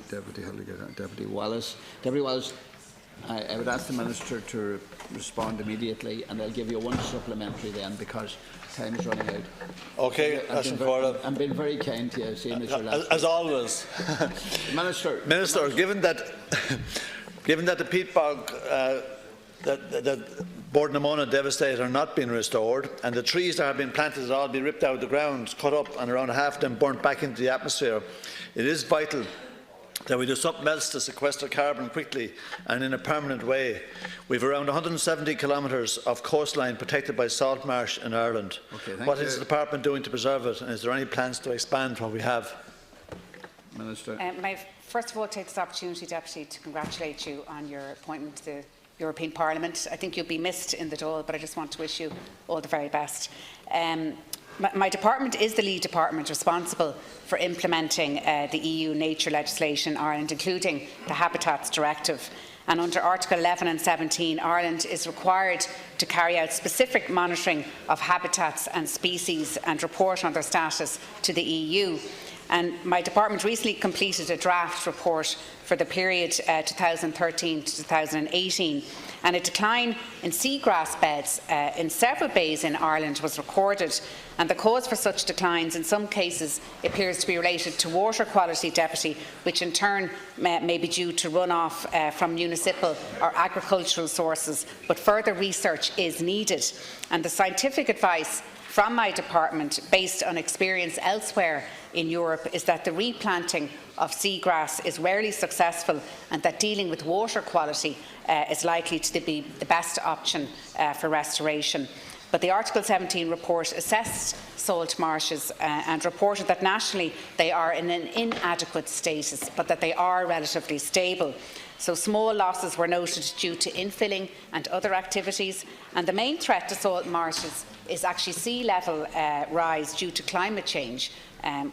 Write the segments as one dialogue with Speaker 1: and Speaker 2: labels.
Speaker 1: Deputy Wallace. Deputy Wallace, I would ask the Minister to respond immediately, and I'll give you one supplementary then, because time is running out.
Speaker 2: Okay,
Speaker 1: I'm being very kind to you, seeing as your last.
Speaker 2: As always. Minister, given that the peat bog that Bordnamona devastated are not being restored, and the trees that have been planted have all been ripped out of the ground, cut up, and around half of them burnt back into the atmosphere, it is vital that we do something else to sequester carbon quickly and in a permanent way. We have around 170 kilometres of coastline protected by salt marsh in Ireland. What is the Department doing to preserve it, and is there any plans to expand what we have?
Speaker 1: Minister.
Speaker 3: First of all, take this opportunity, Deputy, to congratulate you on your appointment to the European Parliament. I think you'll be missed in the Dáil, but I just want to wish you all the very best. My department is the lead department responsible for implementing the EU nature legislation in Ireland, including the Habitats Directive. And under Article 11 and 17, Ireland is required to carry out specific monitoring of habitats and species and report on their status to the EU. And my department recently completed a draft report for the period 2013 to 2018, and a decline in seagrass beds in several bays in Ireland was recorded, and the cause for such declines in some cases appears to be related to water quality, Deputy, which in turn may be due to runoff from municipal or agricultural sources, but further research is needed. And the scientific advice from my department, based on experience elsewhere in Europe, is that the replanting of seagrass is rarely successful, and that dealing with water quality is likely to be the best option for restoration. But the Article 17 report assessed salt marshes and reported that nationally they are in an inadequate status, but that they are relatively stable. So small losses were noted due to infilling and other activities, and the main threat to salt marshes is actually sea level rise due to climate change,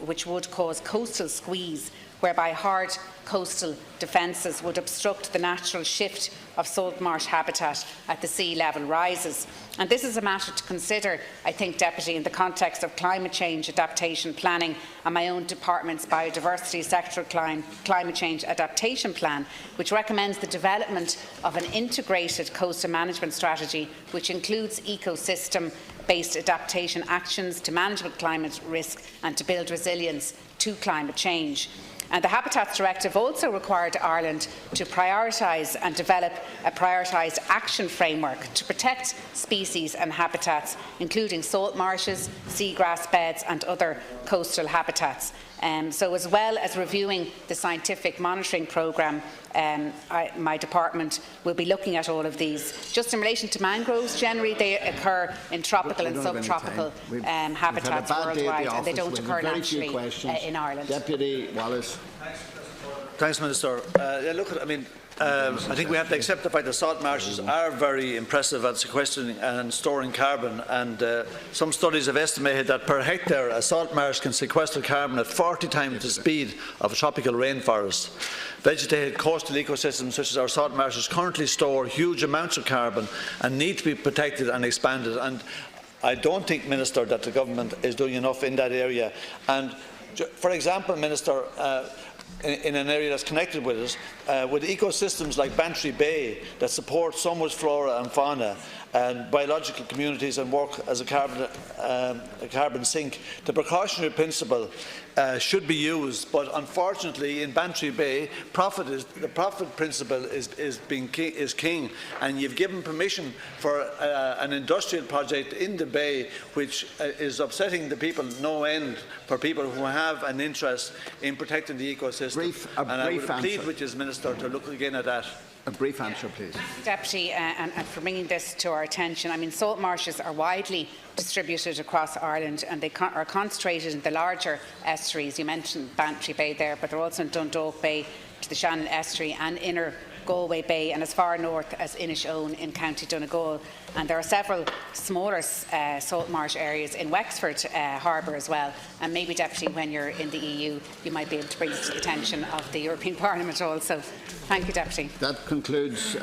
Speaker 3: which would cause coastal squeeze, whereby hard coastal defences would obstruct the natural shift of salt marsh habitat at the sea level rises. And this is a matter to consider, I think, Deputy, in the context of climate change adaptation planning and my own department's biodiversity sectoral climate change adaptation plan, which recommends the development of an integrated coastal management strategy, which includes ecosystem-based adaptation actions to manage climate risk and to build resilience to climate change. And the Habitats Directive also required Ireland to prioritise and develop a prioritised action framework to protect species and habitats, including salt marshes, seagrass beds and other coastal habitats. So, as well as reviewing the scientific monitoring programme, my department will be looking at all of these. Just in relation to mangroves, generally they occur in tropical and subtropical habitats worldwide, and they don't occur naturally in Ireland.
Speaker 1: Deputy Wallace.
Speaker 2: Thanks, Minister. I think we have to accept the fact that salt marshes are very impressive at sequestering and storing carbon, and some studies have estimated that per hectare a salt marsh can sequester carbon at 40 times the speed of a tropical rainforest. Vegetated coastal ecosystems such as our salt marshes currently store huge amounts of carbon and need to be protected and expanded. And I don't think, Minister, that the government is doing enough in that area. And, for example, Minister, in an area that's connected with us, with ecosystems like Bantry Bay that support so much flora and fauna and biological communities and work as a carbon sink, the precautionary principle should be used. But unfortunately, in Bantry Bay, the profit principle is king, and you've given permission for an industrial project in the bay, which is upsetting the people no end for people who have an interest in protecting the ecosystem. I would plead with you, Minister, to look again at that.
Speaker 1: A brief answer, please.
Speaker 3: Deputy, and for bringing this to our attention. I mean, salt marshes are widely distributed across Ireland, and they are concentrated in the larger estuaries. You mentioned Bantry Bay there, but they're also in Dundalk Bay, to the Shannon Estuary, and Inner Galway Bay, and as far north as Inishowen in County Donegal. And there are several smaller salt marsh areas in Wexford Harbour as well. And maybe, Deputy, when you're in the EU, you might be able to bring this to the attention of the European Parliament also. Thank you, Deputy.
Speaker 1: That concludes